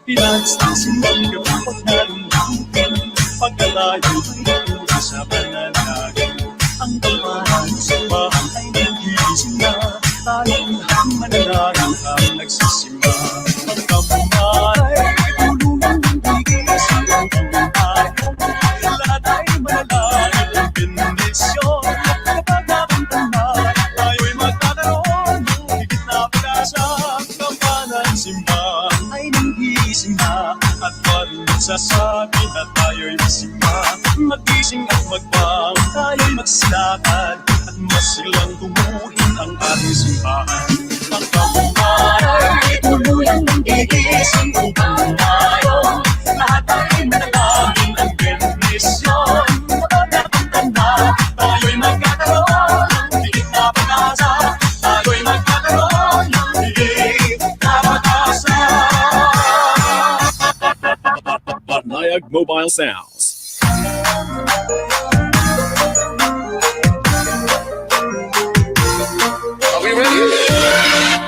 Pinagstasin ng kapag nalungkutin, pagkalayo'y tuloy sa pananagan. Ang kalmahan sa bahay ay nagigising na, tayong mananagan ang nagsisimba. Pagkapumaray, tulungan ng bigis ang pangalaman. Lahat ay manalangin ng bendisyon. Kapag napuntahan, tayo'y magkakaroon ng higit na pag-asa. Kampanan simbahan ay nanggising na, at parang nagsasabi na tayo'y masimba. Magising at magbang, tayo'y magsilakad, at masilang tumuhin ang ating simbahan. Pagkapumaray, tuluyan ng gigising upang tayo, lahat ay manalangin ang bendisyon. Kapag napuntahan, tayo'y magkakaroon ng higit na pag-asa. Tayo'y magkakaroon ng higit na pag-asa. Banayag Mobile Sounds. Are we ready?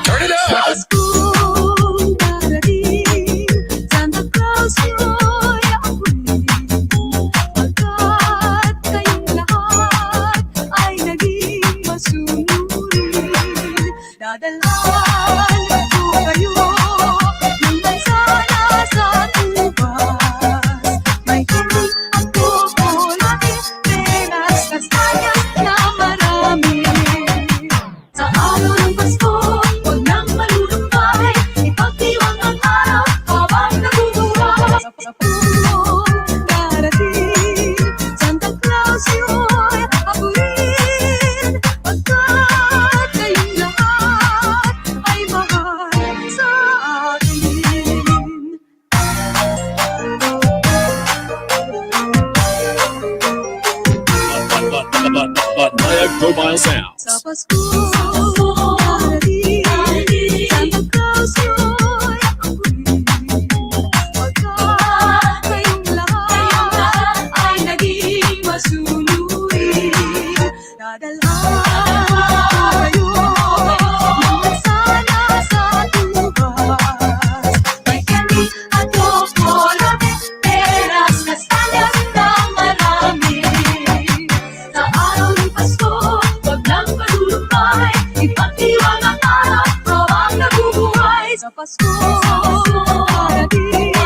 Turn it up! Paskong darating, Santa Claus mo'y ako'y pagkat kayong lahat ay naging masunurin. Dadalhan ko kayo ng mansana sa tubas. May hindi at chocolate, peras, kastanyas na marami. Sa araw ng Pasko, huwag nang malulumbay, ipagdiwang ang araw habang nabubuhay. Sa pulong darating, Santa Claus yo'y habuin, pagkat kayong lahat ay mahal sa akin. Banayag Mobile Sounds. Sa Pasko darating, Santa Claus yo'y ako'y pagkat kayong lahat ay naging masunurin. Dadalhan ko kayo ng mansana sa tubas. May candy at chocolate, peras, kastanyas na marami. Sa araw ng Pasko, huwag nang malulumbay, ipagdiwang ang araw habang nabubuhay. Sa Pasko darating,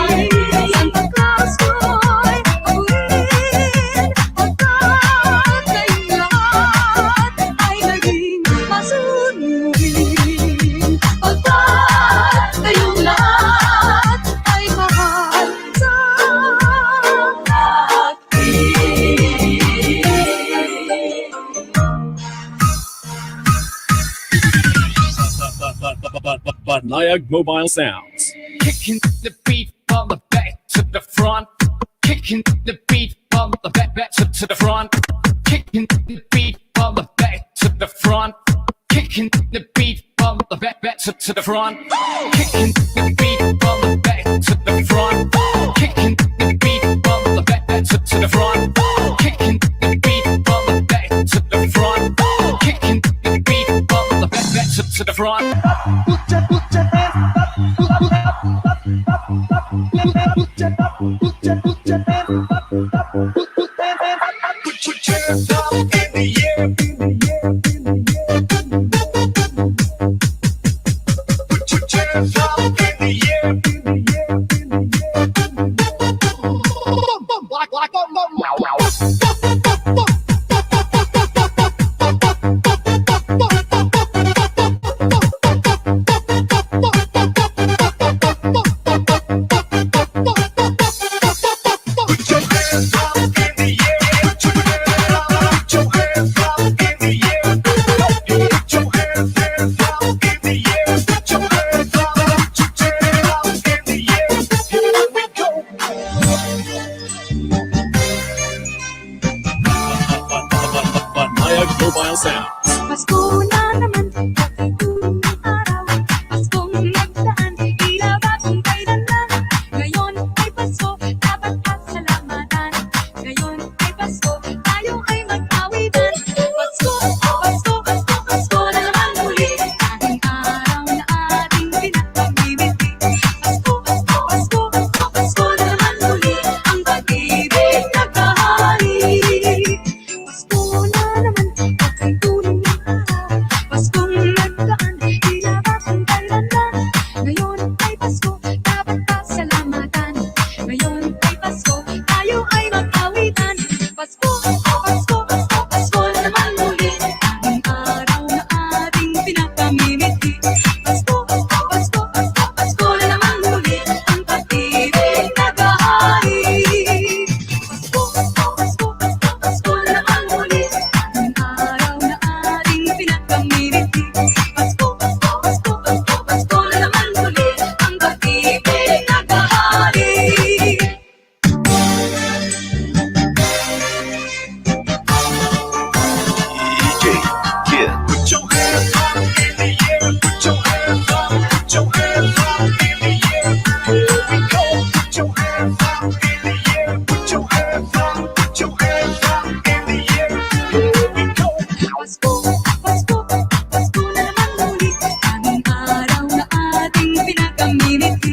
Santa Claus yo'y habuin, pagkat kayong lahat ay naging masunurin. Pagkat kayong lahat ay mahal sa Banayag Mobile Sounds. Kicking the beat from the back to the front. Kicking the beat from the back to the front. Kicking the beat from the back to the front. Kicking the beat from the back to the front. Kicking the beat from the back to the front. Kicking the beat from the back to the front. Kicking the beat from the back to the front. Kicking the beat from the back to the front. Put your hands up in the air. Put your hands up in the air.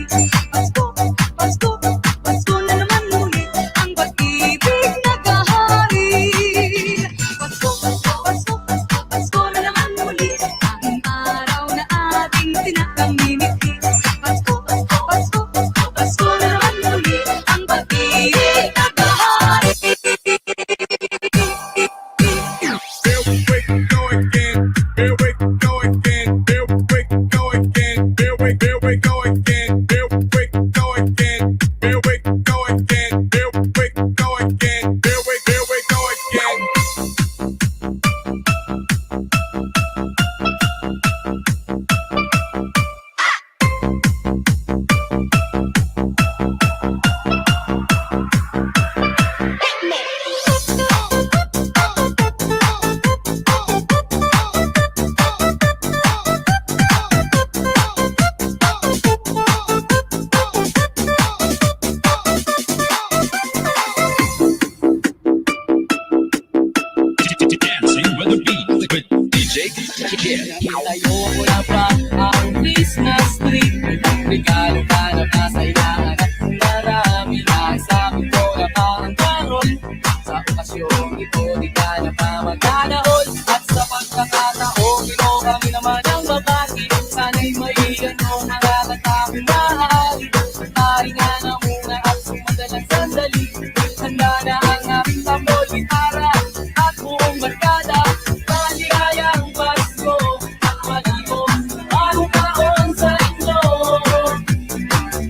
Pasko, Pasko, Pasko na naman muli ang pag-ibig naghahari. Pasko, Pasko, Pasko, Pasko, Pasko na naman muli ang araw na ating tinakamimiti. Pasko, Pasko, Pasko, Pasko, Pasko na naman muli ang pag-ibig naghahari. Here we go again. Here we go again. Here we go again. Here we go again. Here we go again. Here we go again. Here we go again. Here we go again. Dancing with the beat with DJ Kid. Itayo ko na ba ang Christmas tree? Regalo ka na ba sa ilangan at marami na sabi ko na ba ang karol? Sa okasyon ito di ka na ba magdadahol? At sa pagkakataon ito kami naman ang babati. Sana'y maiyan mo mga kataming mahali. Pari nga na muna at sumadalang sandali. Handa na ang aming tambol, gitara at buong barkada. Maligayang Pasko at maligong bagong taon sa inyo.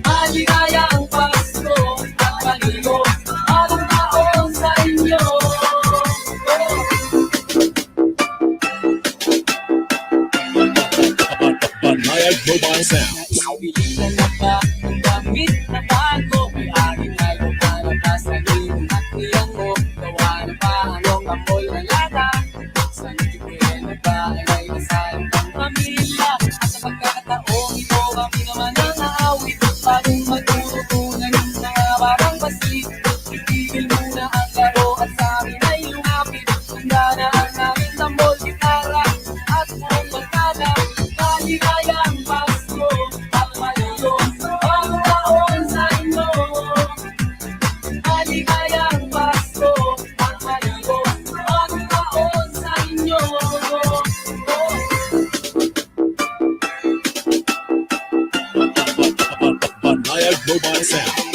Maligayang Pasko at maligong bagong taon sa inyo. Banayad Mobile Sounds. Bilisan na ba ang damit na bago? May aking ngayon para ba sa limong at niyang mo? Gawa na ba anong amoy na lata? Sa nagiging na ba ay nasalang pang pamilya? At sa pagkakataong ito kami naman ang naawit. Bagong matututunan na barang basi. Itigil muna ang laro at sa amin ay lumapit. Handa na ang aming tambol, gitara at buong barkada. Maligayang Pasko at maligong bagong taon sa inyo. Maligayang Pasko at maligong bagong taon sa inyo. Banayad Mobile Sounds.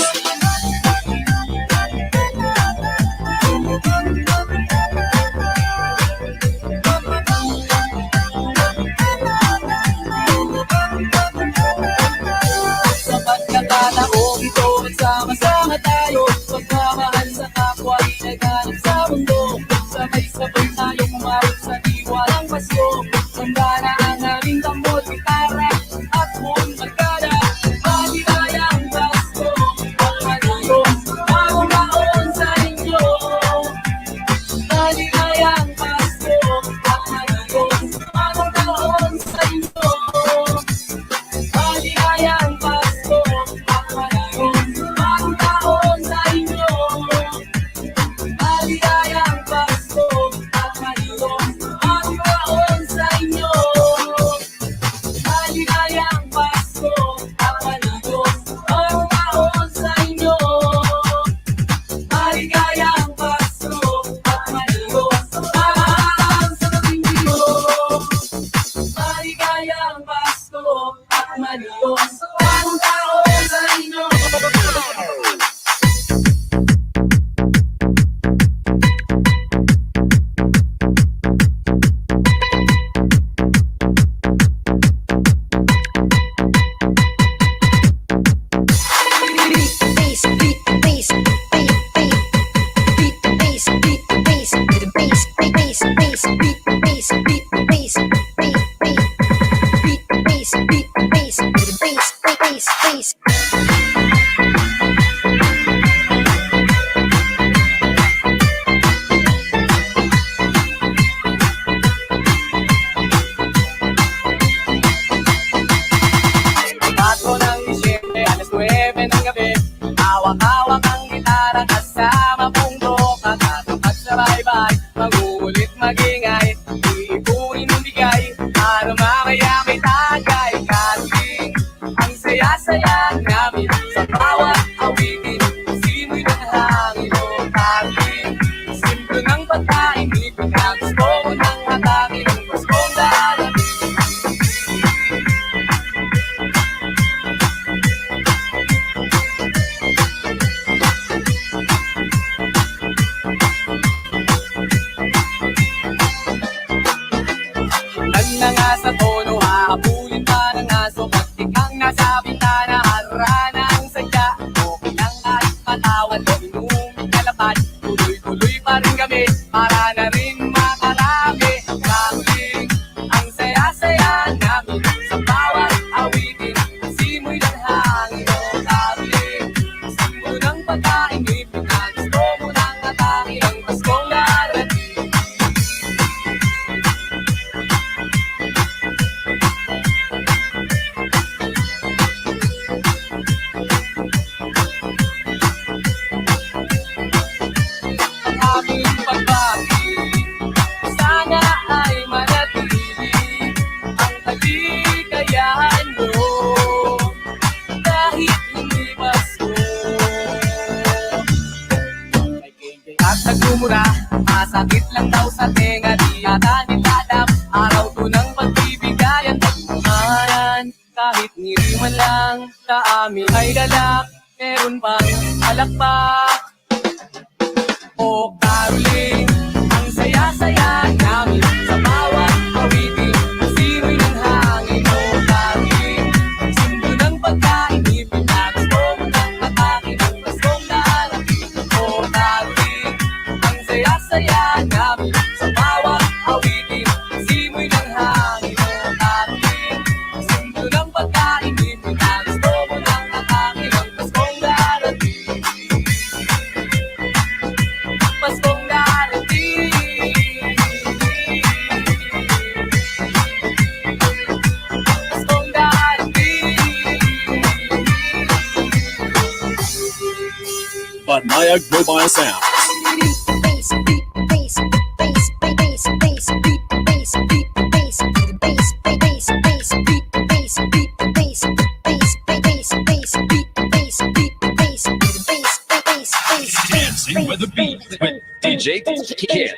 Sa pagkakataong ito, magsama-sama tayo. Pagmamahal sa kapwa, inaganap sa mundo. Sabay-sabay tayong umawit sa diwalang Pasko. Handa na ang aming tambol, gitara at buong barkada. Maligayang Pasko at maligong bagong taon sa inyo. Maligayang Pasko at maligong bagong taon sa inyo. Maligayang Pasko at maligong bagong taon sa inyo. Maligayang Pasko at maligong bagong taon sa inyo. Maligayang Pasko at maligong bagong taon sa inyo. Maligayang Pasko at maligong bagong taon sa inyo. Maligayang Pasko at maligong bagong taon sa inyo. Bago ng Disyembre, alas 9 ng gabi. Hawak-hawak ang gitara kasama pundo. Kakatakot sa baybay, magulit magingay. Iipunin ng bigay, para mamaya may tagay. Kaling, ang saya-saya nga namin sa bawat awitin. Simoy ng hangin o hangin, simple ng pagkain, ipinag gusto ko ng hatangin ang Paskong darating. Na nga sa tono, hahabulin pa ng aso. Pati kang nasa bintana, harana ang sadya. Okay lang ay patawan, inuming kalapad. Tuloy-tuloy pa rin kami, para na rin makarami. Kahuling, ang saya-saya namin sa bawat awitin. Simoy ng hangin o kahuling, simbo ng pagkain, ipinag gusto mo ng atake ang Paskong darating. Aming pagbati, sana ay manatili ang kaligayahan mo kahit hindi Pasko. At nagmumura, masakit lang daw sa tenga, di yata niladap, araw to ng pagbibigayan, pagmamahalan, kahit ngiri man lang sa amin ay galak, meron pang alakpak. O caroling, ang saya-saya namin sa bawat awitin. Simoy ng hangin o caroling, simbo ng pagkain, ipinag gusto mo ng atake ng Paskong darating. O caroling, ang saya-saya namin sa bawat awitin. Simoy ng hangin o caroling, simbo ng pagkain, ipinag gusto mo ng atake ng Paskong darating. Paskong darating. Paskong darating. Banayag Mobile Sound. Dancing with the beat with DJ Kid.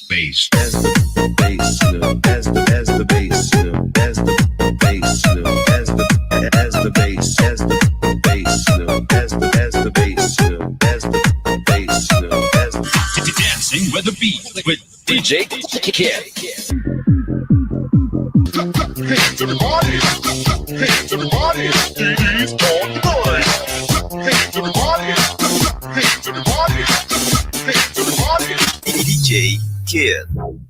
Bass. As the bass, as the bass, as the bass, as the bass, as the bass, as the bass, as the bass, as the Dancing with the beat with DJ Kid. Hands everybody, hands everybody, DJ's on the board. Hands everybody, hands everybody, hands everybody. DJ Kid.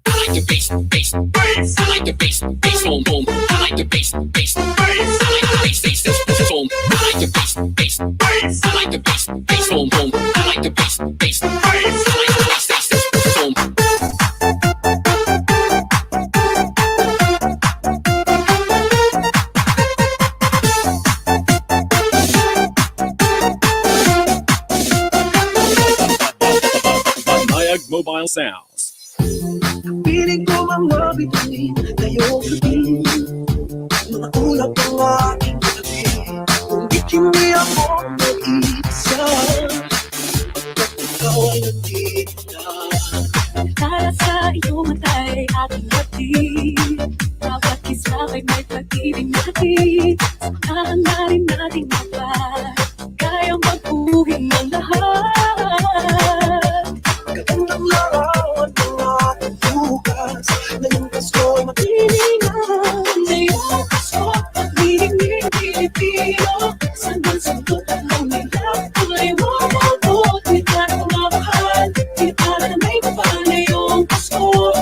I like the bass, bass, bass. I like the bass, bass, boom, boom. I like the bass, bass, bass. I like the bass, bass, bass, boom. I like the bass, bass, bass. I like the bass, bass, boom, boom. I like the bass, bass, bass. I like the bass, bass, bass, boom. Banayag Mobile Sounds. Piling ko mga bituin, ngayong gabi. Mga ulap ang aking gabi. Ngunit hindi ako mag-iisa, pagkat ikaw ay nandito na. Para sa iyong matay aking batid. Bawat isa ay may pag-ibig na hatid. Sakahan na rin natin mapag kayang magpuhin ng lahat. Magandang larawan ng ating bukas. Ngayong Pasko ay matiningan. Ngayong Pasko, paglilingin Pilipino. Sandal-sandal at lumilap. Kulay mo mo, di ka na mahal. Di para na may baba ngayong Pasko.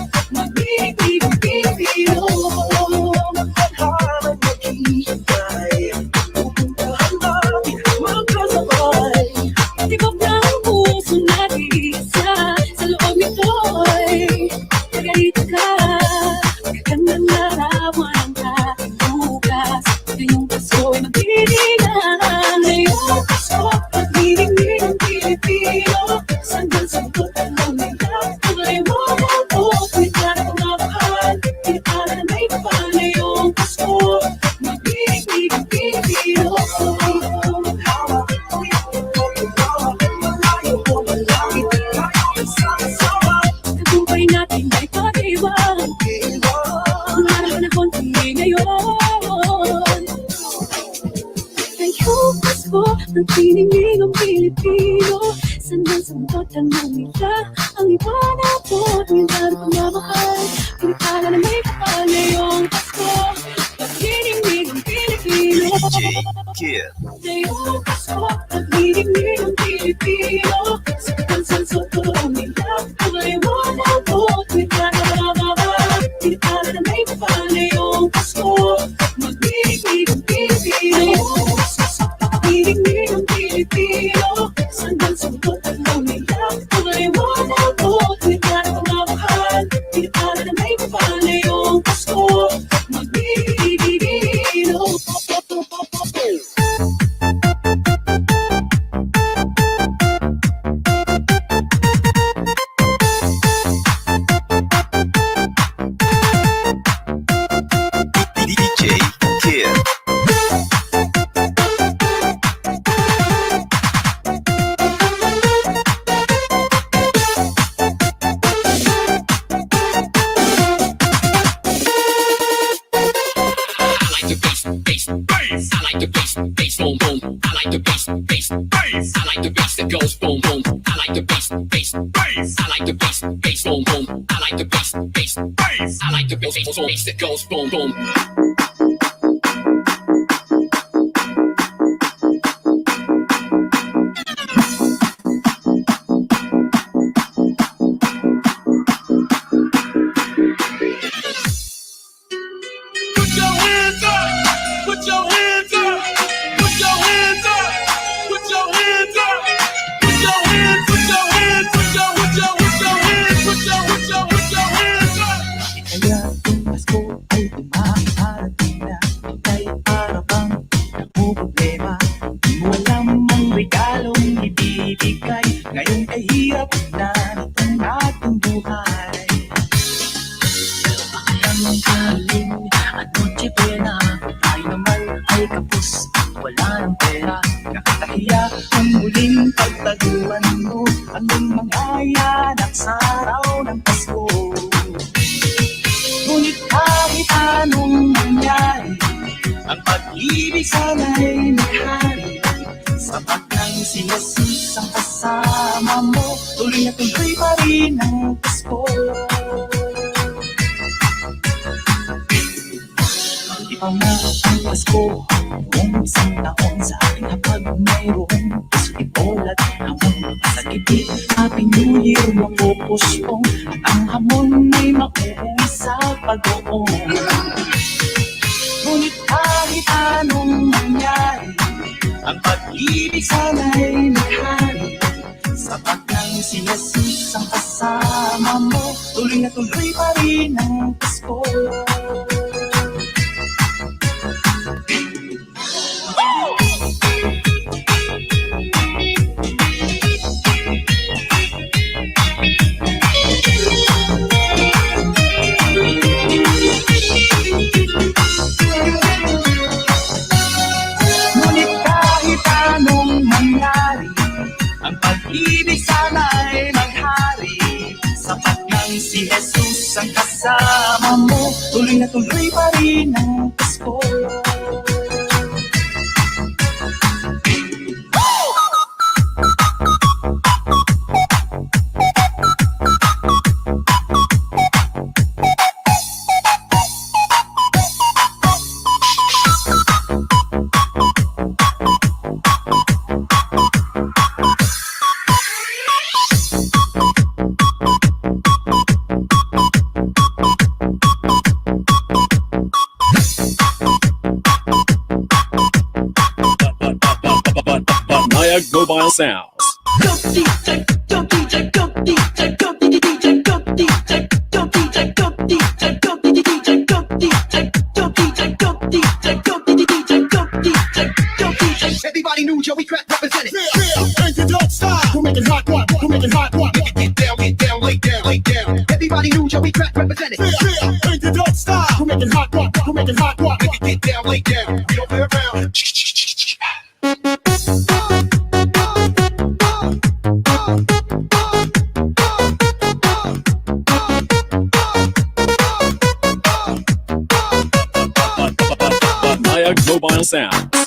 Saan man sundot ang lumila Ang iba na po Tuwing araw kong mamahal Pinakala na may kapal ngayong Pasko Pagdinig ng Pilipino Kid. Ngayong Pasko Pagdinig ng Pilipino Sa kansang sobrang nila Ang iba na po Tuwing araw kong mamahal Pinakala na may kapal ngayong Pasko Magdinig ng Pilipino Pagdinig ng Pilipino Sandang sundot ang lumila Ang iwanan ko Tuwing araw kong mamahal Pinakala na may kapal ngayong Pasko Magbibigino DJ Kid. I like the bass, bass, boom, boom. I like the bass, bass, bass. I like the bass that goes boom, boom. I like the bass, bass, bass. I like the bass, bass, boom, boom. I like the bass, bass, bass. I like the bass, bass that goes boom, boom. Put your hands up. Put your hands up. Put your hands up. Put your hands up. Put your hands. Put your hands. Put your hands. Put your hands up. Kaya kung Pasko ay dumarating na Ika'y para bang namumroblema Di mo alam ang regalong ibibigay Ngayong kahirap na nitong ating buhay Ang galing at noche buena Tayo naman ay kapos at wala ng pera Nakakahiya ang muling pagtaguan mo Ang mga yanak sa araw ng Pasko Ngunit kahit anong mangyari Ang pag-ibig sana'y naghari Sapat nang si Jesus ang kasama mo Tuloy na tuloy pa rin ang Pasko Iba na ang Pasko Noong isang taon sa ating hapag mayroong festival at hamon Sa gitid Happy New Year mapupuspong At ang hamon ay mauuwi sa pag-uong Ngunit kahit anong mangyari Ang pag-ibig sana'y naghari Sapat lang si Jesus ang kasama mo Tuloy na tuloy pa rin ang Pasko Ngunit kahit anong mangyari Ang pag-ibig sana'y maghari Sapat lang si Jesus ang kasama mo Tuloy na tuloy pa rin ang Pasko Naya Mobile Sounds. Go DJ, go DJ, go DJ, go DJ, go DJ, go DJ, go DJ, go DJ, go DJ, go DJ, go DJ, go DJ, go DJ, go DJ. Everybody knew Joey Crack represented. And you don't stop. We're making hot one. We're making hot one. Get down, lay down, lay down. Everybody knew Joey Crack represented. And you don't stop. We're making hot one. We're making hot one. Get down, lay down. We don't play around. Naya Mobile Sounds.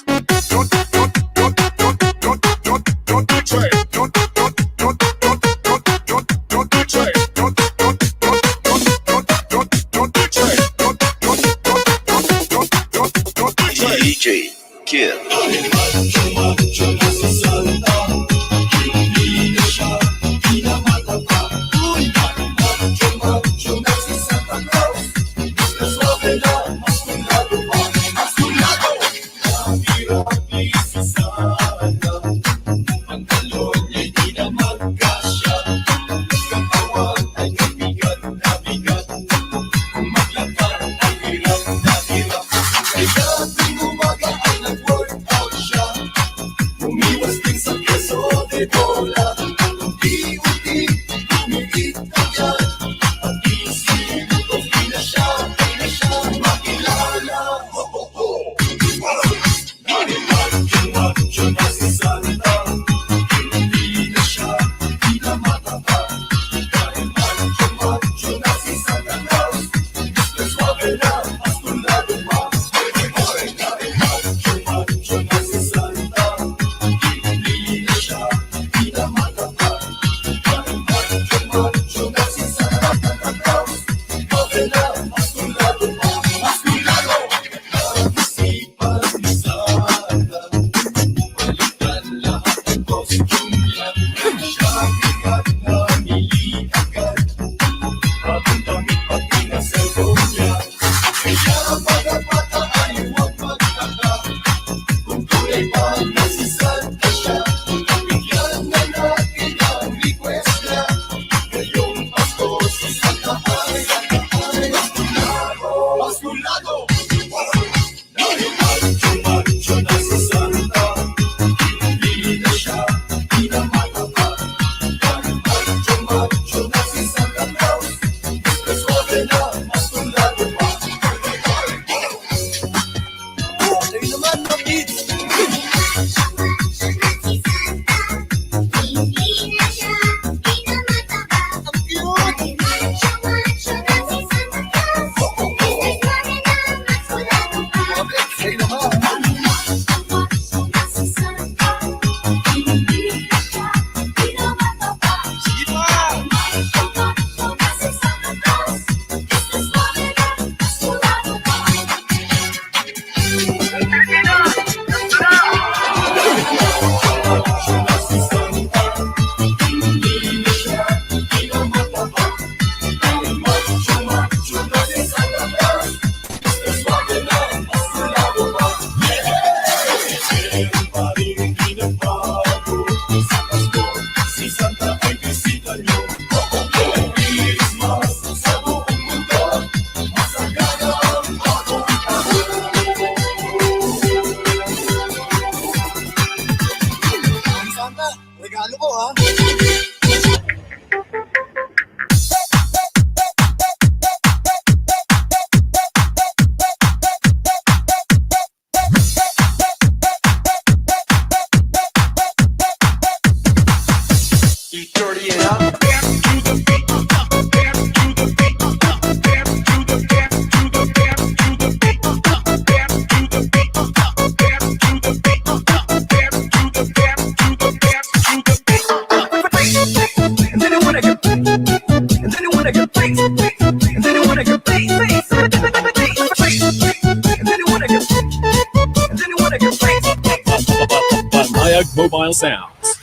Mayag Mobile Sounds.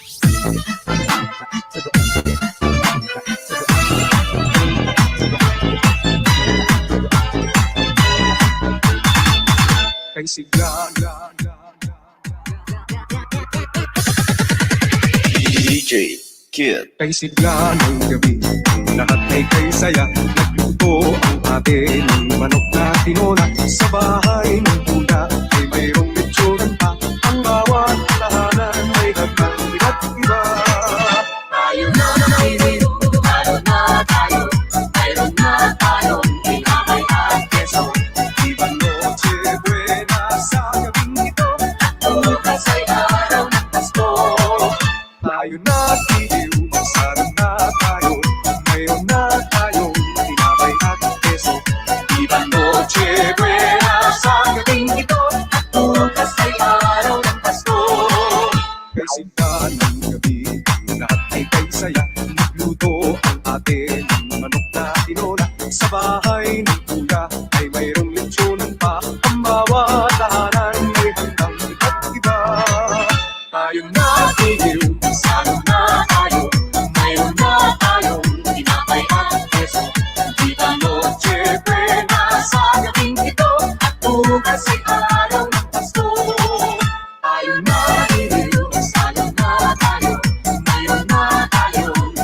Kay sigla DJ Kid. Kay sigla ng gabi, lahat ay kay saya. Nagluto ang ate ng manok na tinola. Sa bahay ng kuya ay mayroong lechon pa. Ang bawat tahanan ay hagdan iba't iba. Tayo na mayroon, mayroon na tayo. Mayroon na tayong tinapay at keso. Iba noche buena sa gabing ito. Bukas ay araw ng Pasko. Tayo na titiw, masarap na tayo. Mayroon na tayong tinapay at keso. Iba noche buena sa gabing ito. Bukas ay araw ng Pasko. Kay sinta ng gabi, lahat ay kay saya. Nagluto ang ate ng manok na tinola. Sa bahay ng kuya ay mayroong lechonan pa. Ang bawat tahanan ay handang iba't iba. Tayo na titiw, Masarap na tayo. Mayroon na tayong tinapay at keso. Iba noche buena sa gabing ito. At bukas ay araw ng Pasko. Tayo na rin, masarap na tayo. Mayroon na tayong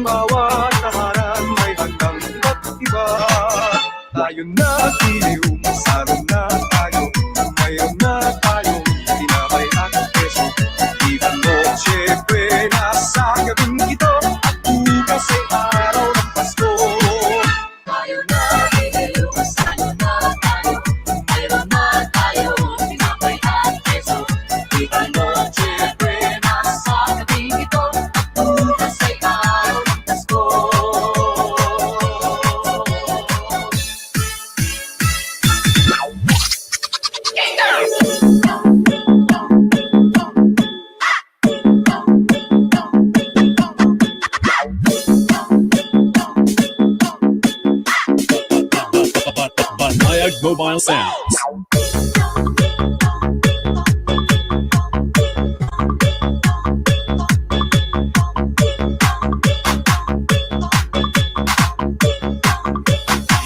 Ang bawat tahanan may handang iba't iba. Tayo na tiliw, masarap na tayo. Mayroon na tayong tinapay at keso. Iba noche buena sa gabing ito. At bukas ay araw ng Pasko. Tayo na tiliw, masarap na tayo. Mayroon na tayo, tinapay at keso. Iba noche buena sa gabing ito. At bukas ay araw ng Pasko. Banayag Mobile Sounds.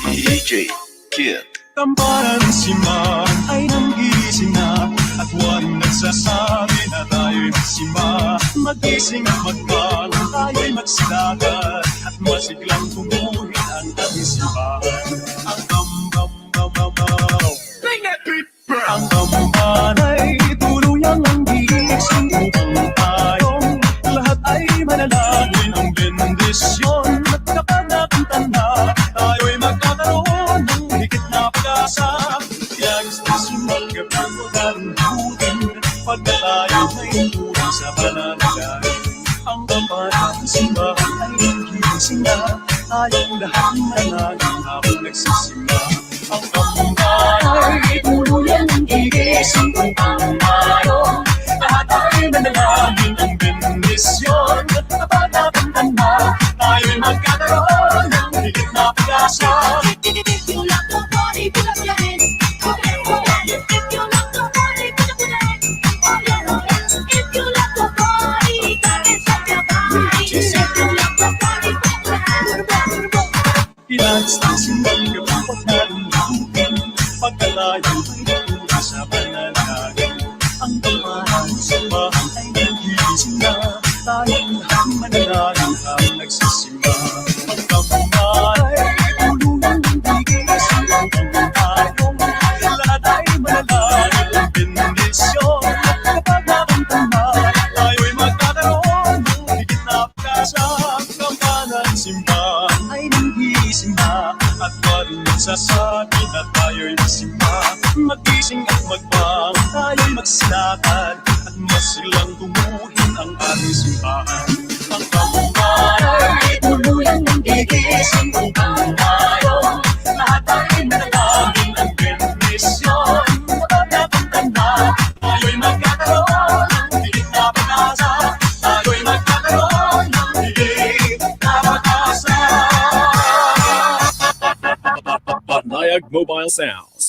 DJ Kid. Tamparan si Ma ay nanggising na at waring nagsasabi na tayo'y magsima. Magising at magpang, tayo'y magsilagan at masiglang tumuhin ang ating simbahan. Ang bam-bam-bam-bam-bam. Ang tamban ay tuluyang nanggising upang tayong lahat ay manalangin ang bendisyon. At kapag nakintanda, tayo'y magkakaroon ng higit na pag-asa. Kaya gusto sumagabang magkaroon pagka tayo may tulong sa pananalain. Ang kampana ng simbahan ay nagigising na tayong lahat manalangin habang nagsisimba. Ang kampana ay tuluyang nagigising upang tayo lahat ay manalangin ang bendisyon. At kapag nakintanda, tayo'y magkakaroon ng higit na pag-asa. If you love the party, put up your hands. Oh yeah, oh yeah. If you love the party, put up your hands. Oh yeah, oh yeah. If you love the party, come and shake your body. If you love the party, put up your hands. Inayos ng simbang kapag narundukin pagkalayo ay natuloy sa panalangin. Ang tamaan ng simbahan ay nagigising na tayong lahat manalangin habang nagsisimba. Ang tamaan ay tulungan ng gigising upang tayong lahat ay manalangin ang bendisyon. At kapag nakintanda, tayo'y magkakaroon ng higit na pag-asa. Ang kampana ng simbahan ay nanggising na at waring nagsasabi na tayo'y masimba. Magising at magpang, tayo'y magsilakad at masilang tumuhin ang ating simbahan. Ang kampana ay tuluyang nanggigising upang tayo lahat ay manalangin ang bendisyon. Kapag nakintanda, tayo'y magkakaroon ng higit na pag-asa. Tayo'y magkakaroon ng higit na pag-asa. Banayag Mobile Sounds.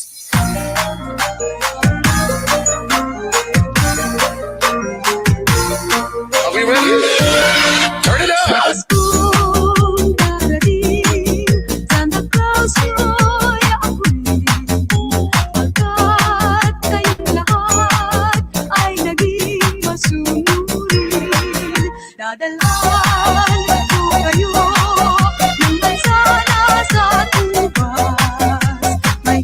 Are we ready? Turn it up. Paskong darating, Santa Claus mo'y ako'y pagkat kayong lahat ay naging masunurin. Dadalhan ko kayo ng bansa na sa tubas. May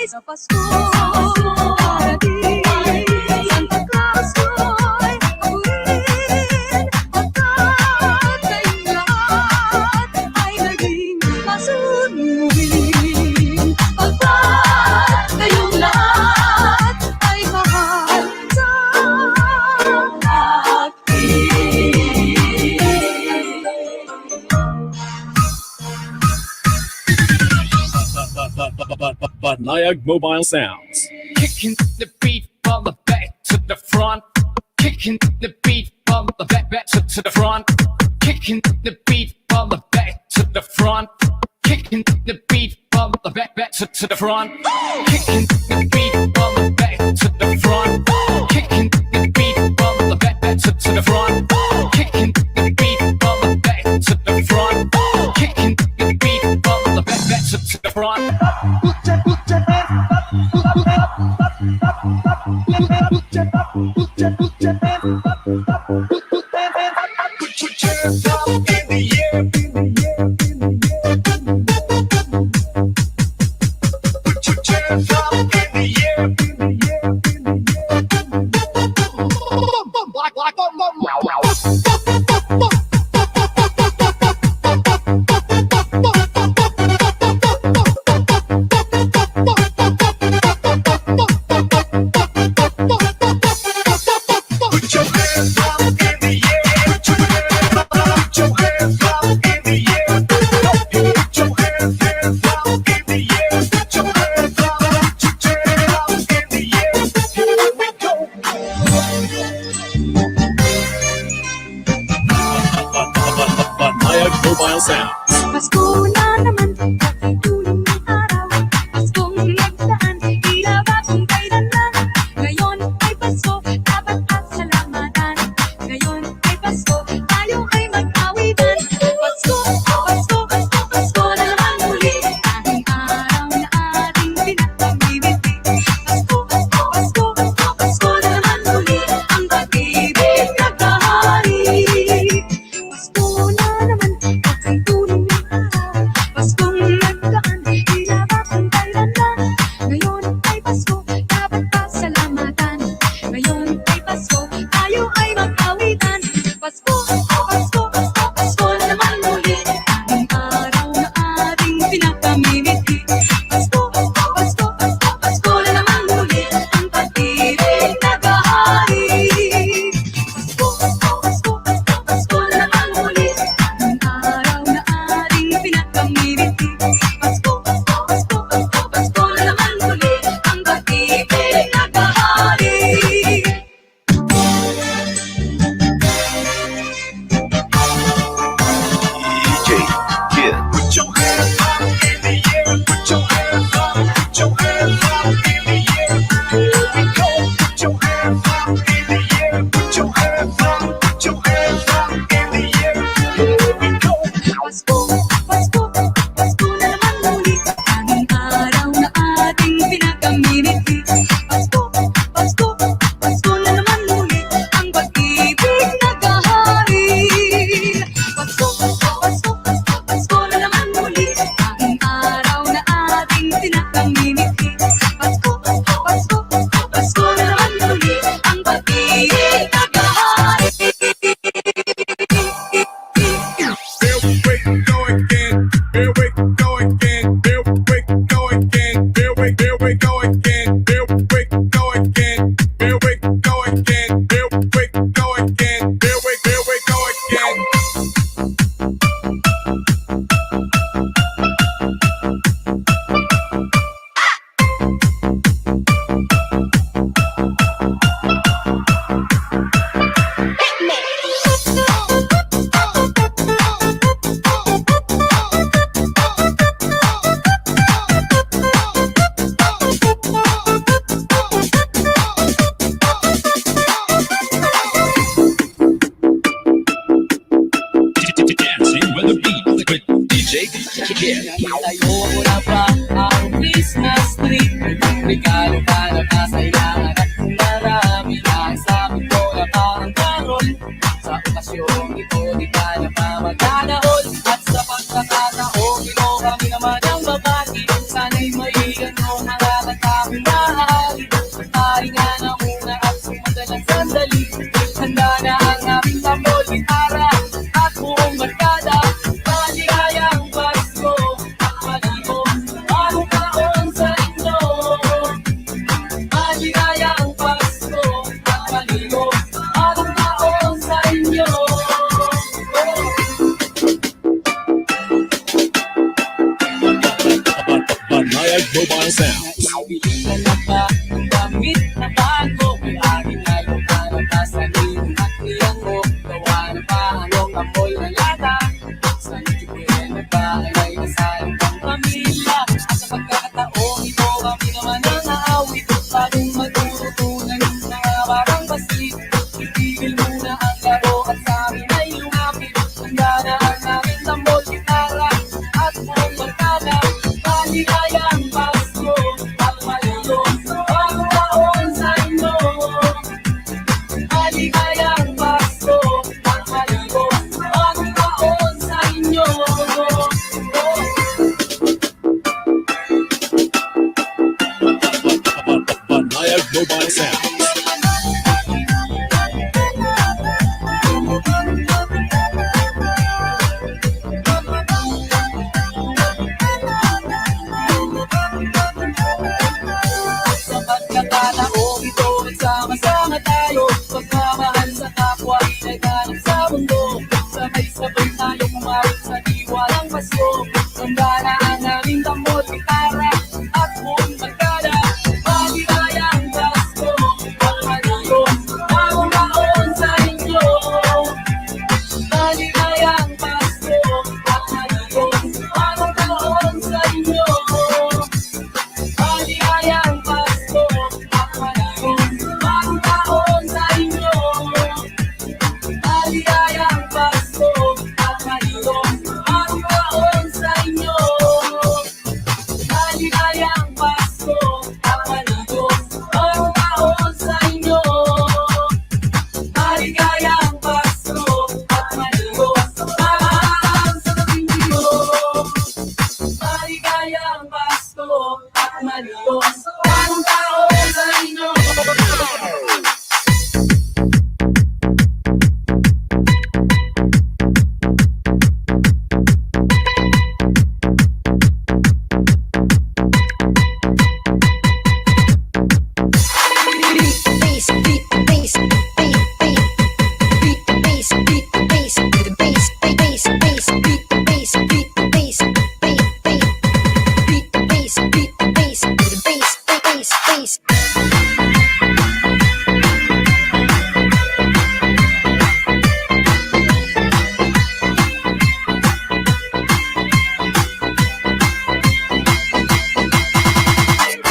Sa Pasko, parating Santa Claus ko'y paguin Pagkat kayong lahat ay naging masunurin Pagkat kayong lahat ay mahal sa Banayag Mobile Sounds. Kicking the beat from the back to the front. Kicking the beat from the back to the front. Kicking the beat from the back to the front. Kicking the beat from the back to the front. Kicking the beat from the back to the front. Kicking the beat from the back to the front. Kicking the beat from the back to the front. Kicking the beat from the back to the front. Put your hands up in the air. Put your hands up in the air. Put your hands up in the air. Put your hands up in the air. Put your hands up in the air. Put your hands up in the air. Here we go. Banayag Mobile Sounds. Pasko na naman, kakitulong ng araw Paskong nagdaan, tila bagong kailanman Ngayon ay Pasko, dapat at salamatan Ngayon ay Pasko, tayo ay mag-awitan Pasko, Pasko, Pasko, Pasko na naman muli Ang araw na ating pinagpamimiti Pasko, Pasko, Pasko, Pasko, Pasko na naman muli Ang pag-ibig naghahari Pasko na naman, kakitulong ng araw Paskong nagdaan, tila bagong kailanman Ngayon ay Pasko, dapat pasalamatan Ngayon ay Pasko, tayo ay mag-awitan Pasko, Pasko, Pasko, Pasko na naman muli Ang araw na ating pinagpamimiti Pasko, Pasko, Pasko, Pasko na naman muli Ang pag-ibig naghahari Pasko, Pasko, Pasko, Pasko na naman muli Ang araw na ating pinagpamimiti Pasko, Pasko, Pasko, Pasko, Pasko na naman muli Ang pag-ibig naghahari DJ Kid. Put your hands up in the air. Put your hands up. Put your hands up in the air. Here we go. Put your hands up in the air. Put your hands up. Put your hands up in the air. Here we go. Pasko, Pasko, Pasko na naman muli Ang araw na ating pinagpamimiti Pasko, Pasko, Pasko na naman muli Ang pag-ibig naghahari Pasko, Pasko, Pasko, Pasko na naman muli Ang araw na ating pinagpamimiti Pasko, Pasko, Pasko, Pasko na naman muli Ang pag-ibig naghahari Here we go again. Here we go again. Here we go again. Here we go again. Here we go again. Here we go again. Here we go again. Dancing with the beat with DJ Kid. Itayo mo na ba ang Christmas tree? Regalo ka na ba sa ilangan at marami lang sabi ko na parang karon Sa okasyong ito di ka na pa magdadahol At sa pagkakataon ito kami naman ang babati Sana'y maigan mo mga kata Global Sound. Naibiling na na ba ang damit na bago? May aking ngayon para ba sa iyong at niyang mo? Gawa na ba ano kamoy na lata? Sa nagkikirin na ba ay nasalang pang pamilya? At sa pagkakataong ito kami naman ang aawit. Bagong matututunan ng mga barang basit. Itigil muna ang laro at sa amin ay lumapit. Handa na ang aming tambol, gitara at buong barkada. Maligayang Pasko at maligong bagong taon sa inyo. Maligayang Pasko at maligong bagong taon sa inyo. Banaya Global Sound. Sa pagkakataong ito, nagsama-sama tayo. Pagmamahal sa kapwa, inaghanap sa mundo. Sabay-sabay tayong umawit sa diwa ng Pasko. Handa na ang aming tambol, gitara at buong barkada. Maligayang Pasko at maligong bagong taon sa inyo. Maligayang Pasko at maligong bagong taon sa inyo. Maligayang Pasko at maligong bagong taon sa inyo. Maligayang Pasko at maligong bagong taon sa inyo. Maligayang Pasko at maligong bagong taon sa inyo. Maligayang Pasko at maligong bagong taon sa inyo. Maligayang Pasko at maligong bagong taon sa inyo.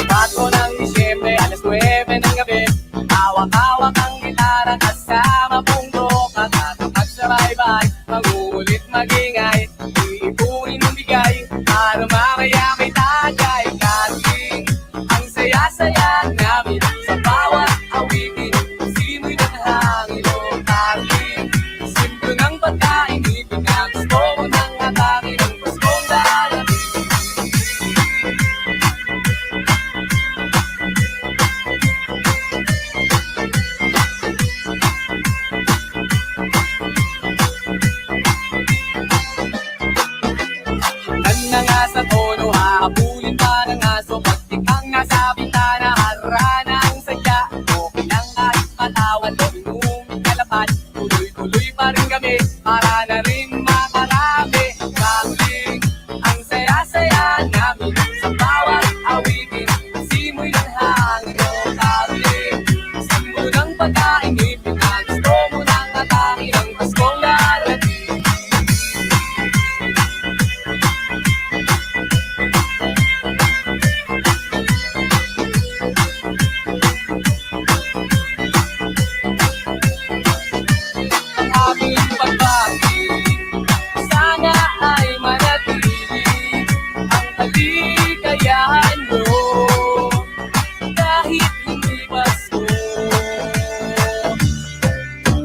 Pasko ng Disyembre, alas 9 ng gabi. Hawak-hawak ang gitara kasama bundok. At nakakapagsabay-bay, magulit magingay. Iipunin ng bigay, para mamaya may tagay. Kating ang saya-saya namin sa bawat awitin. Simoy ng hangin o kating simple ng pagkain. Ipinagusto mo ng atake ng Paskong darating. Na nga sa tono, hahabulin pa ng aso. Pagtikang nga sa bintana, harana ang sadya. Okay lang kahit matawan, luming kalapat. Tuloy-tuloy pa rin kami, para na rin makarami. Kamuling ang saya-saya namin sa bawat awitin. Simoy ng hangin o kamuling simbo ng pagkain. Ipinagusto mo ng atake ng Paskong darating. Ang aming pagbati, sana ay manatili ang kaligayahan mo. Kahit hindi Pasko.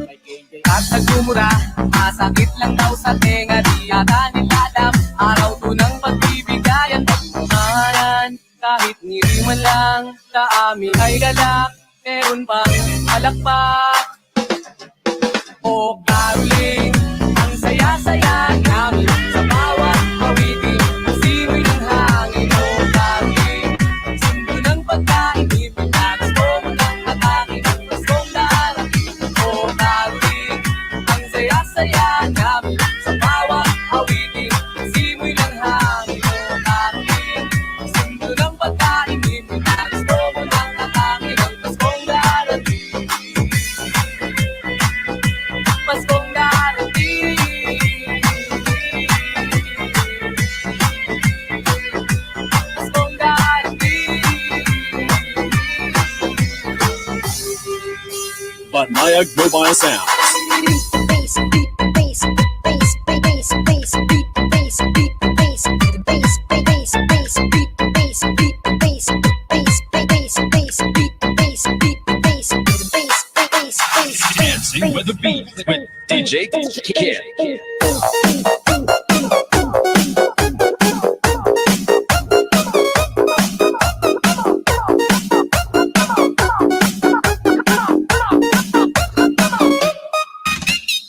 May KJ at nagmumura, masakit lang daw sa tenga. Di yata nila alam, araw to ng pagbibigayan. Pagmamahalan, kahit ngiri man lang, sa amin ay galak. Meron pang palakpak o caroling. Ang saya-saya namin sa bawat awitin. Simoy ng hangin o caroling. Simbo ng pagkain, ipinagusto mo ng atake ng Paskong darating. O caroling, ang saya-saya namin sa bawat awitin. Simoy ng hangin o caroling. Simbo ng pagkain, Banayag Mobile Sound. Bass, beat, bass, bass, bass, bass, beat, bass, beat, bass, bass, bass, bass, beat, bass, beat, bass, bass, bass, bass, beat, bass, beat, bass, bass, bass, bass, Dancing with the beat with DJ Kid.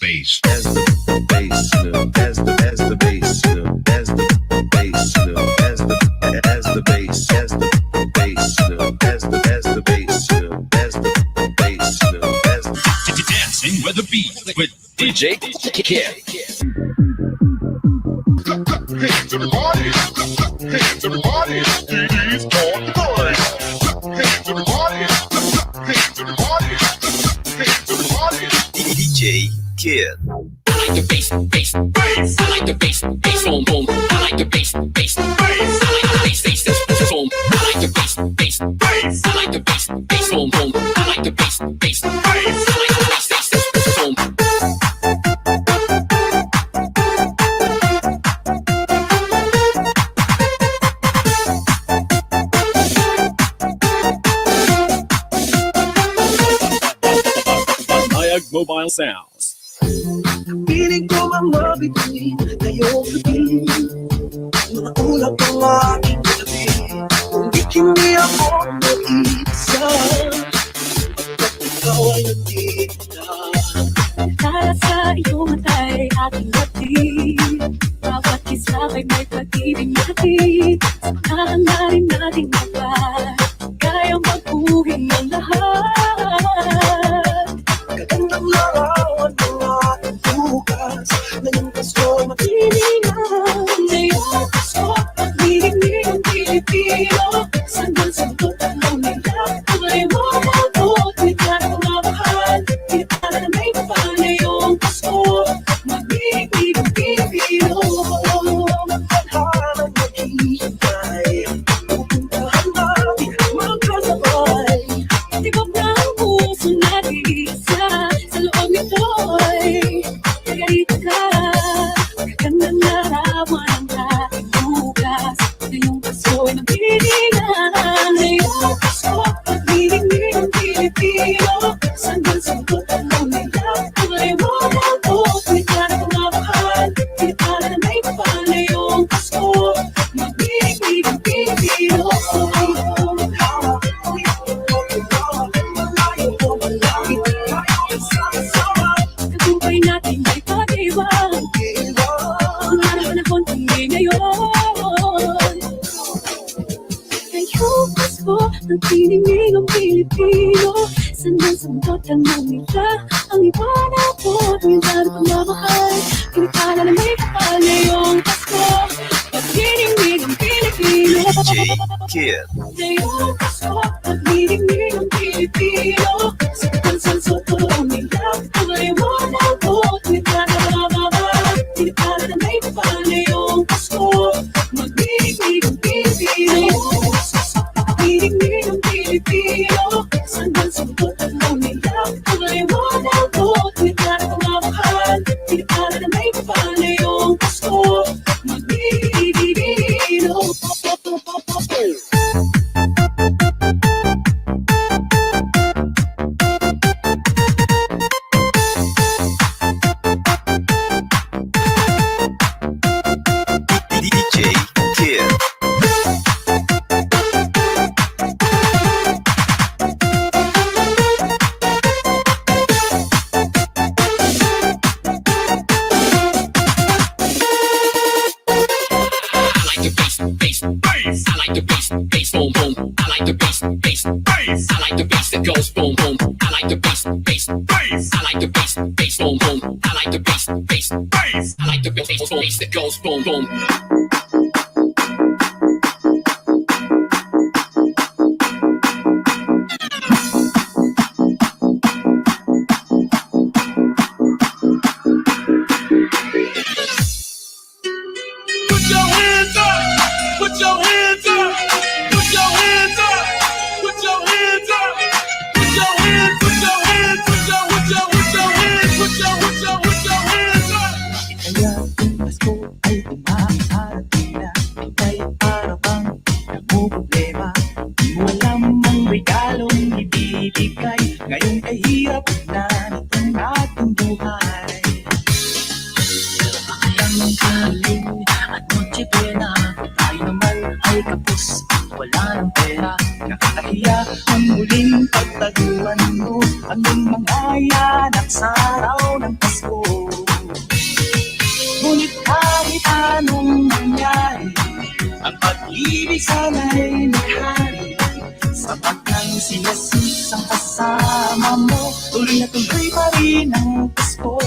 Bass as the bass, as the bass, as the bass, as the bass, as the bass, as the bass, as the bass, as Dancing with the beat with DJ Kid. Hands everybody, hands everybody, DJ's on the noise. Hands everybody, hands everybody, hands everybody. DJ Kid. I like the bass, bass, bass. I like the bass, bass, boom, boom. I like the bass, bass, bass. I like the bass, bass, bass, boom. I like the bass, bass, bass. I like the bass, bass, boom, boom. I like the bass, bass, bass. I like the bass, bass, bass, boom. Banayag Mobile Sounds. Piling ko ang mabibigin Ngayong gabi Mga ulap ang aking gabi Ngunit hindi ako nag-iisa Pagkat ikaw ay nandito na Para sa iyong matay aking hatid Bawat isa ay may pag-ibig na hatid Samahan na rin nating magpahal Kaya magbuhin ng lahat Kagandang larawan ng aking bukas Ngayong Pasko maghilingan Ngayong Pasko, pagdidinig ang Pilipino Sandal-sandot ang nila Kulay mo mabuot, di ka na kumamahal Di para na may kapal ngayong Pasko Magdidinig ang Pilipino Hanap maghihintay Pupuntahan natin magkasabay Tibok na ang puso natin isa Sa loob nito'y Nagarito ka Kagandang larawan ang aking bukas Ngayong Pasko'y magdidinan Ngayong Pasko Pagdidinig ang Pilipino Sandal-sandot ang nila Kulay mo mabuot Di ka na kumamahal Di para na may kapal ngayong Pasko Magdidinig ang Pilipino Tagumpay natin ay pag-iwan Wala na panahon kundi ngayon Ngayong Pasko Ang tininig ang Pilipino Sandal-sandot ang nila Ang iba na po Ngayon tayo kumamahal Kinikala na may kapal ngayong Pasko Ang tininig ang Pilipino DJ Kid. Ngayong Pasko Pagdidinig ang Pilipino Sandal-sandot ang nila Kulay mo mabuot Di ka na mamamahal Di para na may kapal ngayong Pasko Magdidinig ang Pilipino Pagdidinig ang Pilipino Sandal-sandot ang nila Kulay mo mabuot Di ka na mamamahal Di para na may kapal ngayong Pasko Magdidinig DJ Kid. I like the bass, bass, bass. I like the bass, bass, boom, boom. I like the bass, bass, bass. I like the bass that goes boom, boom. I like the bass, bass, bass. I like the bass, bass, boom, boom. I like the bass, bass, bass. I like the bass, bass that goes boom, boom. Put your hands up, put your hands up, put your hands up, put your hands up, put your hands, put your hands, put your hands. Kaya ang muling pagtaguan mo ang iyong mga yanak sa araw ng Pasko. Ngunit kahit anong mangyari, ang pag-ibig sana'y naghari. Sapat nang si Jesus ang kasama mo, tuloy na tuloy pa rin ang Pasko.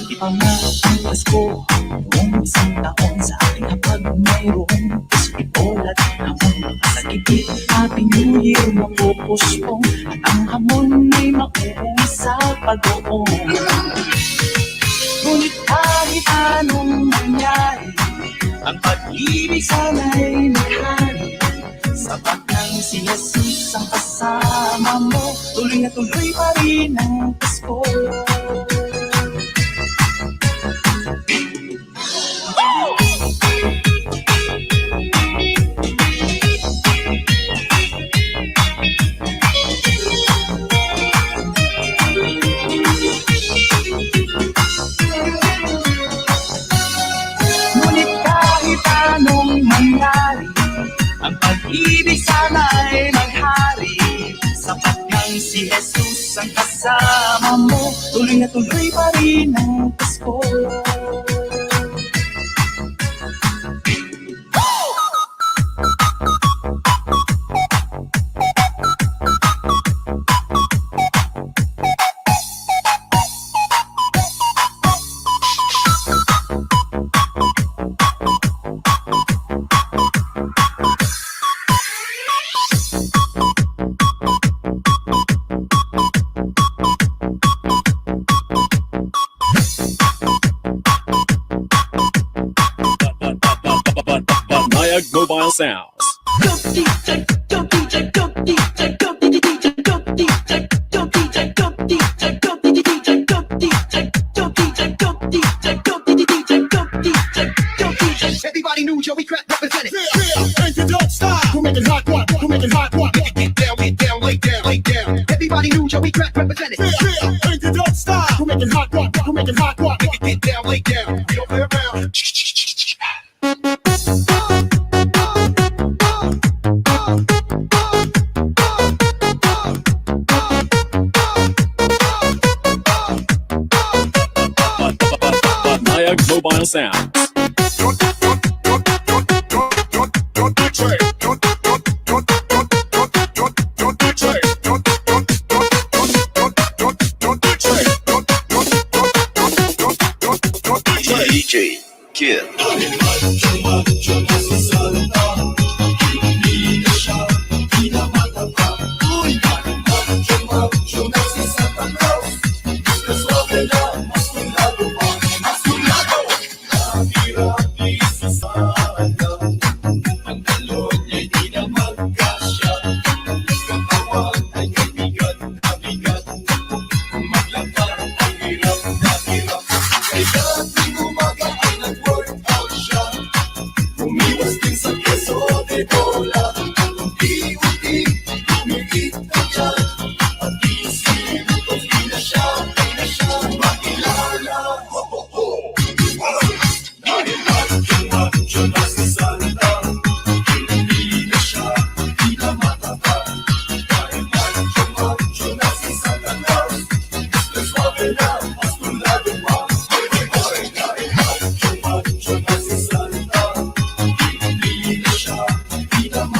Iba nga ang Pasko noong isang taon sa ating hapag, mayroong festival at hamon makasagipit. Happy New Year mga puspong, at ang hamon ay makuuwi sa pag-uong. Ngunit kahit anong mangyari, ang pag-ibig sana'y naghari. Sapat nang si Jesus ang kasama mo, tuloy na tuloy pa rin ang Pasko. Ngunit kahit anong mangyari, ang pag-ibig sana'y maghari. Sapat nang si Jesus ang kasama mo, tuloy na tuloy pa rin ang Pasko. Nayag Mobile Sounds. Go DJ, go DJ, go DJ, go DJ, go DJ, go DJ, go DJ, go DJ, go DJ, go DJ, go DJ, go DJ, go DJ, go DJ. Everybody knew Joey Crack represented. And you don't stop. We're making hot one. We're making hot one. Get down, lay down, lay down, lay down. Everybody knew Joey Crack represented. And you don't stop. We're making hot one. We're making hot one. Get down, lay down. We don't play around. Nayag Mobile Sounds. DJ Kid. Vida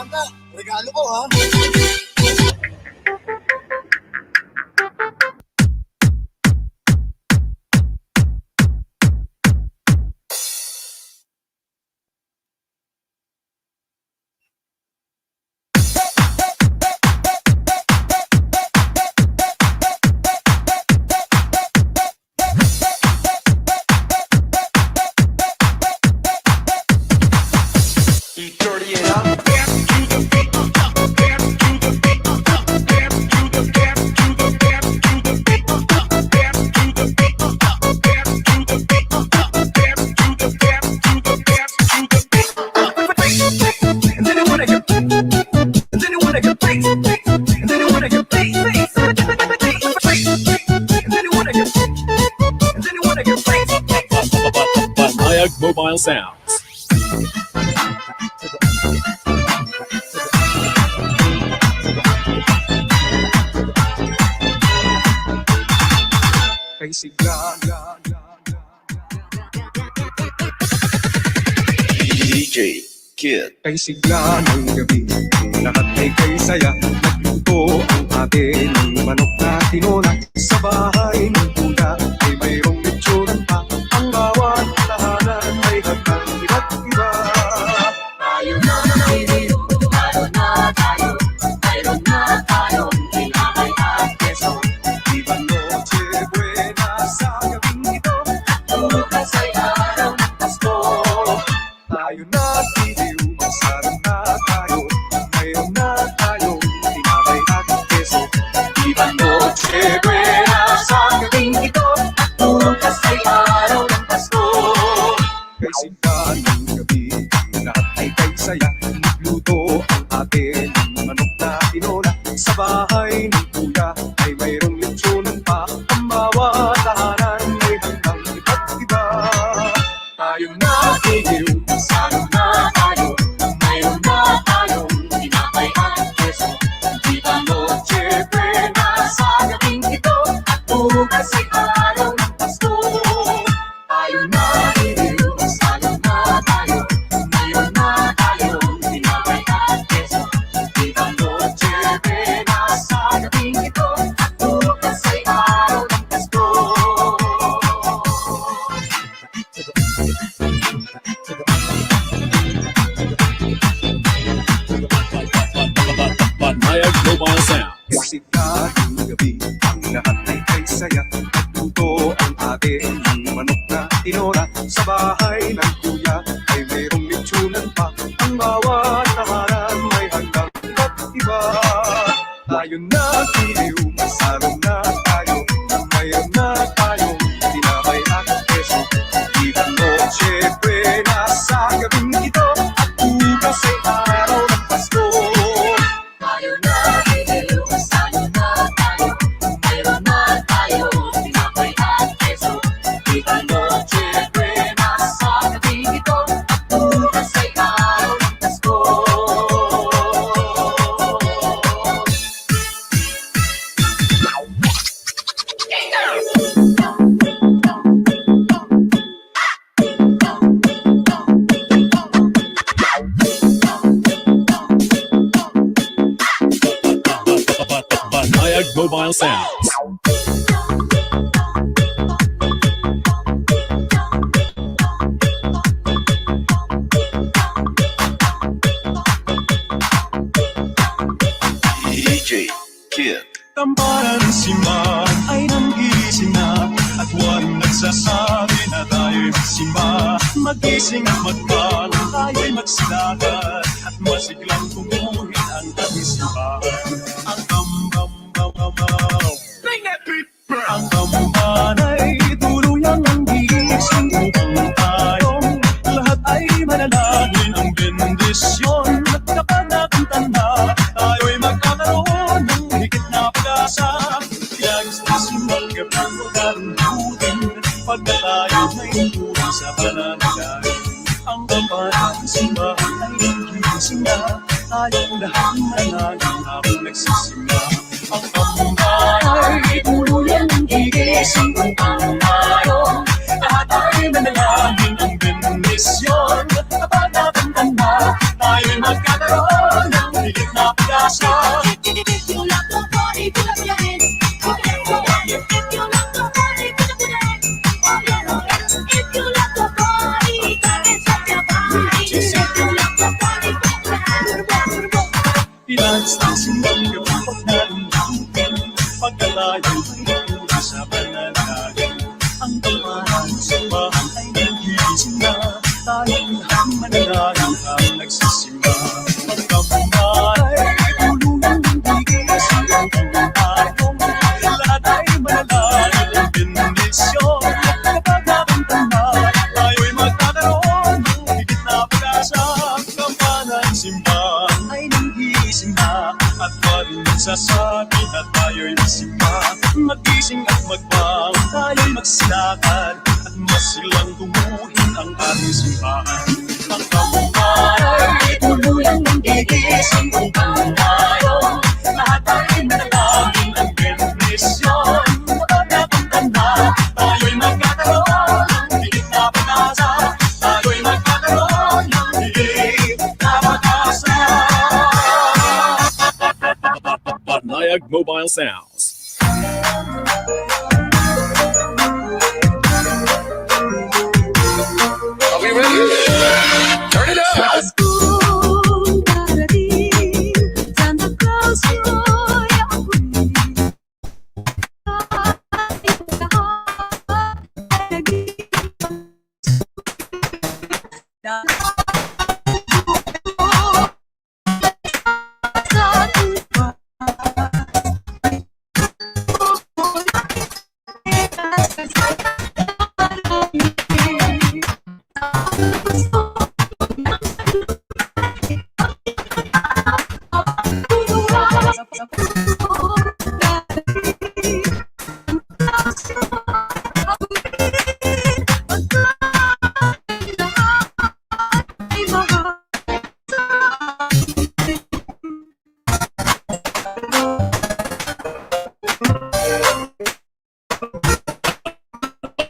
ka. Regalo ko, ha? Dirty it up. Banayag Mobile Sounds. Kay sigla. DJ Kid. Kay sigla ng gabi, lahat ay kay saya. Nagluto ang ate ng manok na tinona. Sa bahay ng kuya ay mayroong lechon pa. Ang bawat tahanan ay hagdan iba't iba. Tayo na naliligo, mayroon na tayo, mayroon na tayong tinapay at keso. Iba noche buena sa gabing ito. Bukas ay araw ng Pasko. Tayo na titiw, masarap na tayo. Mayroon na tayong tinapay at keso. Iba noche buena sa gabing ito. Bukas ay araw ng Pasko. Kay sigla ng gabi, lahat ay kay saya. Nagluto ang ate ng manok na tinola. Sa bahay ng kuya ay mayroong lechonan pa. Ang bawat tahanan ay hanggang iba't iba. Tayo na titiw, Masarap na tayo, mayroon na tayong tinapay at keso. Di ba noche buena sa gabing ito, at bukas ay araw ng Pasko. Tayo na titiw, masarap na tayo, mayroon na tayong tinapay at keso. Di ba noche buena sa gabing ito, at bukas ay araw ng Pasko. Banayag Mobile Sounds. kasi kahit gabi, ang lahat ay kay saya. Nagluto ang ate ng manok na tinora. Sa bahay ng kuya ay mayroong lechonan pa. Ang bawat tahanan may hanggang iba't iba. Tayo na tiliw, masarap na tayo. Mayroon na tayong tinapay at keso. Iba noche buena sa gabing ito. At bukas ay araw ng Pasko. Tayo na titiw, masarap na tayo, mayroon na tayong tinapay at keso. Di ba noche buena sa gabing ito, at bukas ay araw ng Pasko. Banayag Mobile Sounds. DJ Kid. Tamparan si Mar ay nanggising na at walang nagsasabi na tayo'y magsimba. Magising at magpal, tayo'y magsilagan at masiglang tumuhin ang ating simbahan. Ang bam-bam-bam-bam. Ang kampanay tuluyang ang gising upang tayong lahat ay manalangin ang bendisyon. At kapag nakantanda, tayo'y magkakaroon ng higit na pag-asa. Ilagis na simbang gabang kalutin pagka tayo may tulong sa pananalay. Ang kampanay simbahan ay nanggising na tayong lahat manalangin habang nagsisimba. Ang kampanay tuluyang ang gigising upang tayong lahat ay manalangin ang bendisyon. Kapag nakantanda, tayo'y magkakaroon ng higit na pag-asa. If you love the party, put up your hands. Oh yeah, oh yeah. If you love the party, put up your hands. Oh yeah, oh yeah. If you love the party, come and shake your body. If you love the party, put up your hands. Ilanstasin ang kapag nalimbutin, pagkalayo ay sa pananahin. Ang kamahan sa bahay ay nagising na, tayong lahat mananahin ang nagsisimba. Pagkabuhay, tulungan ng bigay sa iyong tayong, lahat ay mananahin ang bendisyon. Kapag nakantanda, tayo'y magkakaroon ng higit na pag-asa. Kampanan simbahan ay nanggising na, at parin sasabi na tayo'y masimba. Magising at magbang, tayo'y magsilakad, at masilang tumuhin ang ating simbahan. Ang kabuhay, tuluyang ng gigising upang tayo, lahat ay manalangin ang bendisyon. Kapag nakantanda, tayo'y magkakaroon ng higit na pag-asa. Tayo'y magkakaroon ng higit na pag-asa. Nayag Mobile Sounds. Are we ready? Turn it up! Paskong darating, Santa Claus mo'y ako'y kahit lahat ay naging sa tuwa.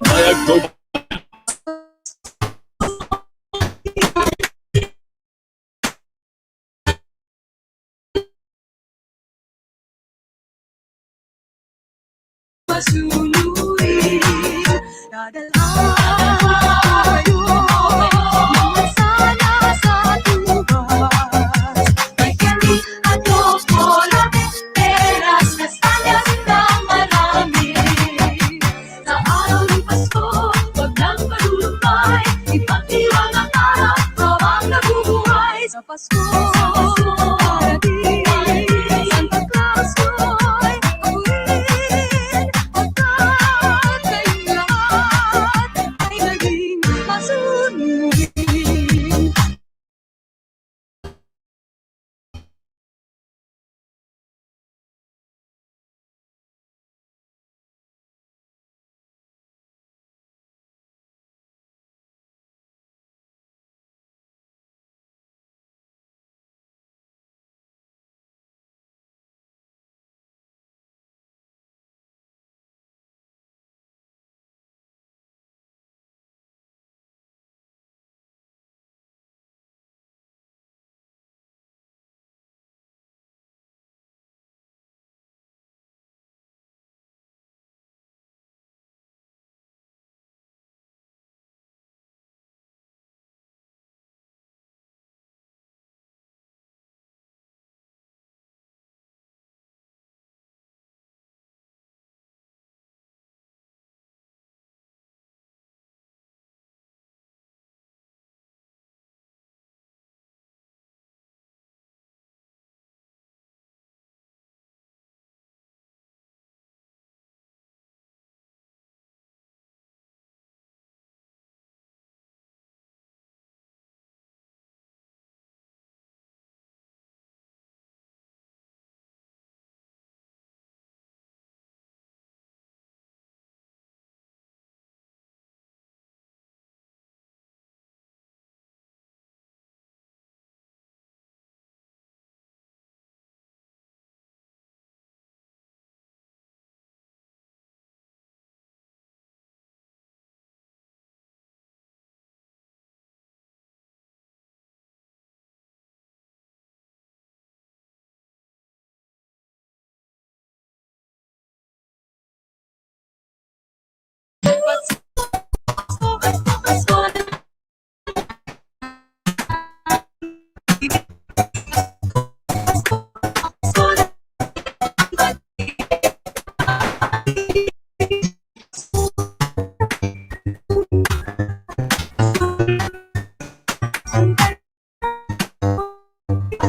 Nayag Mobile. Masunurin, dadalhan tayo mga sala sa tuwas. May candy at chocolate, peras, kastanyas na marami. Sa araw ng Pasko, wag nang malulumbay, ipagdiwang ang araw, habang nabubuhay. Sa Pasko, darating, Santa Claus mo'y ako'y pagkat kayong lahat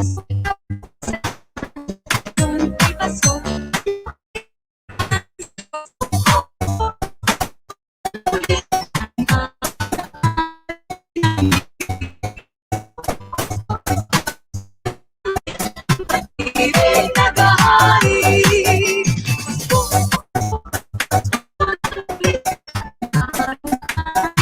Ay Pasko. Ibig naghahari.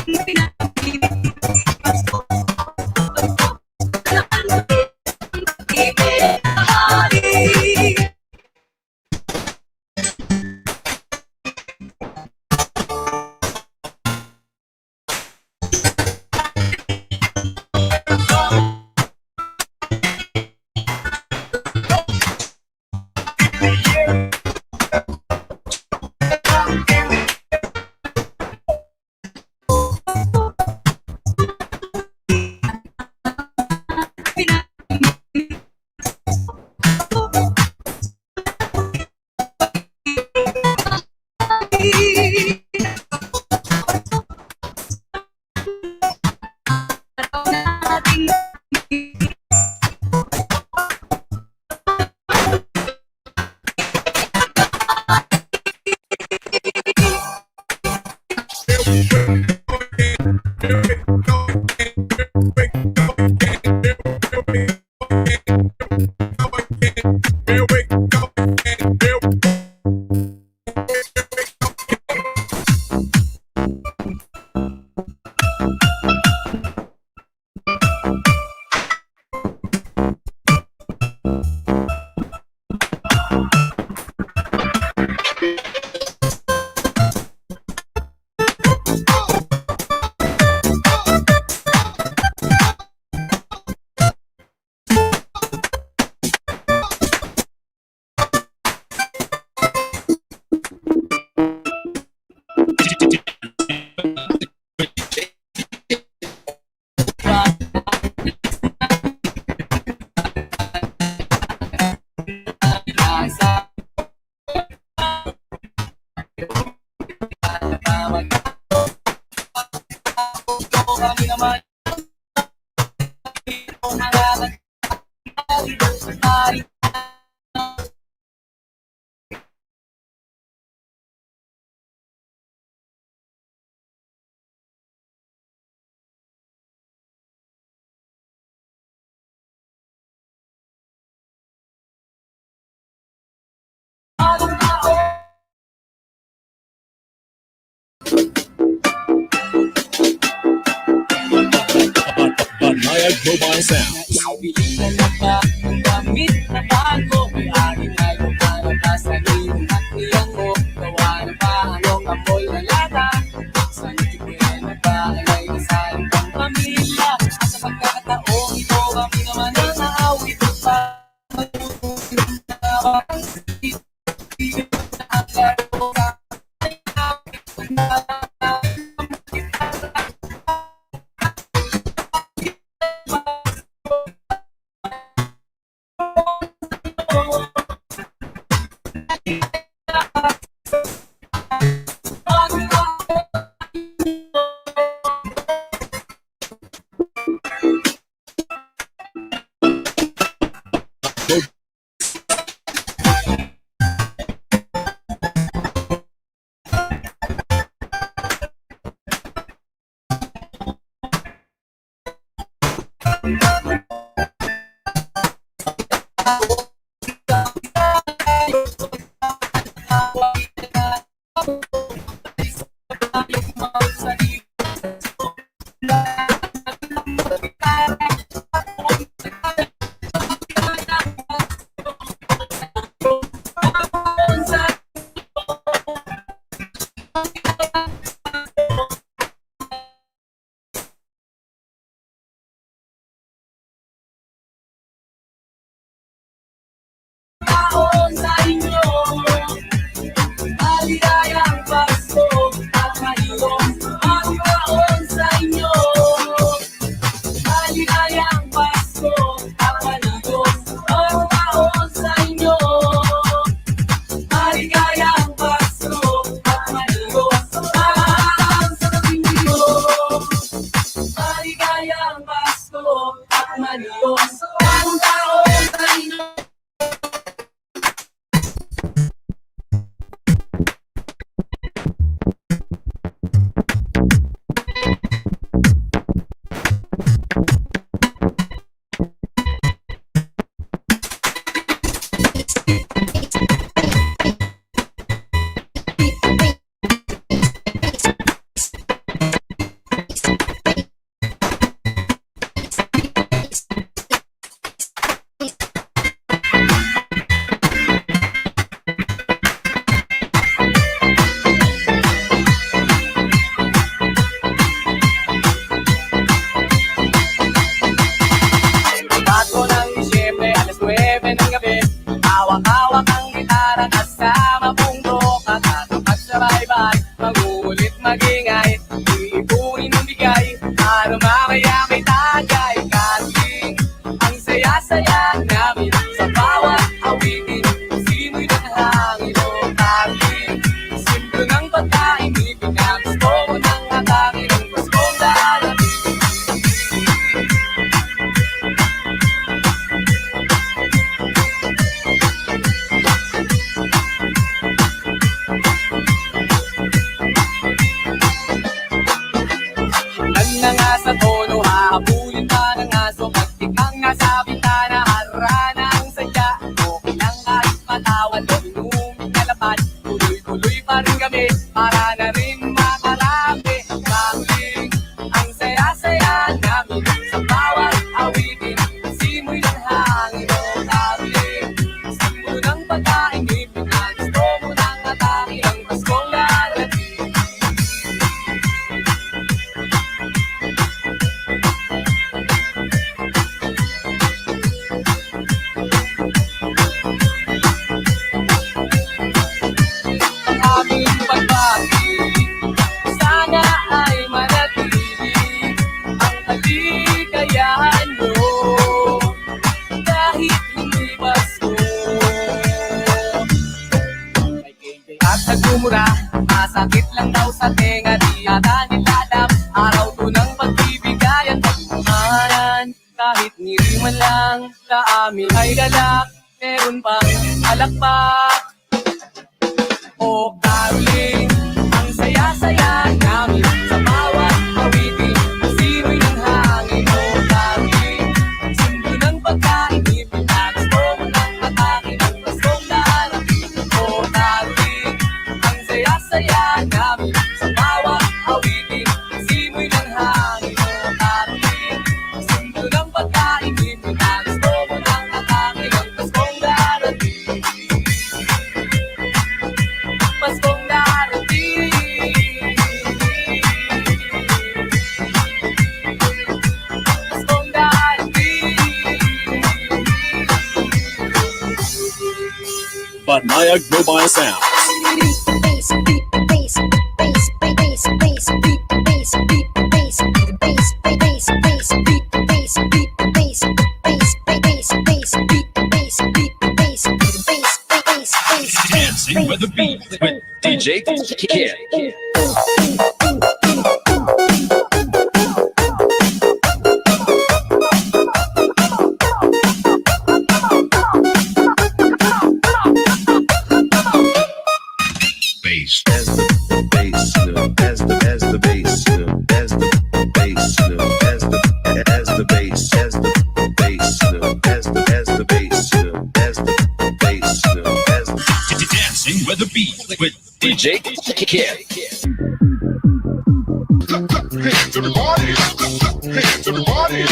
Ibig naghahari. Banayad Mobile Sounds. Bilisan na ba ang damit na bago? May aking ay lumalabas sa iyong at iyong mo. Gawa na ba anong apoy na lata? Sa itigyan na ba ay kasal pang pamilya? Sa pagkakataong ito kami naman ang naawit pa. Bago ng Disyembre, alas 9 ng gabi, hawak-hawak ang gitara kasama pundo. Kakatapagsabay-bay, magulit magingay, iipunin ng bigay, para mamaya may tagay. Kating ang saya-saya namin sa bawat awitin, simoy ng hangin o kating simbro ng pagkain, ipinagusto ko ng atangin ng Paskong darating. Ulan na nga sa tono, hahabulin pa ng aso, magtikang nga sa bintana, harana ang sadya. Okay lang kahit matawan, lumuming kalapan, tuloy-tuloy pa rin kami, para na rin makarami. Kaling ang saya-saya namin sa bawat awitin, simoy ng hangin o kaling simbo ng pagkain, ipinagusto mo ng atake ng Paskong darating. Ang aming pagbati, sana ay manatili ang kaligayahan mo, kahit hindi Pasko. At nagmumura, masakit lang daw sa tenga, di ata nila alam, araw to ng pagbibigayan, pagmamahalan. Kahit ngiri man lang sa amin ay galak, meron pang alakpak o kaling ang saya-saya namin sa bawat awitin, simoy ng hangin o kaling simbro ng pagkain, ipinagusto mo ng atake ng Paskong darating. O kaling ang saya-saya namin sa bawat awitin, simoy ng hangin o kaling simbro ng pagkain, ipinagusto mo ng atake ng Paskong darating. Paskong darating. Paskong darating. Banayag Mobile Sound. Dancing with the beat with DJ Kid. Bass as the bass, as the bass, as the bass, as the bass, as the bass, as the bass, as the bass, as Dancing with the beat with DJ Kid. Hands to the party, hands to the party.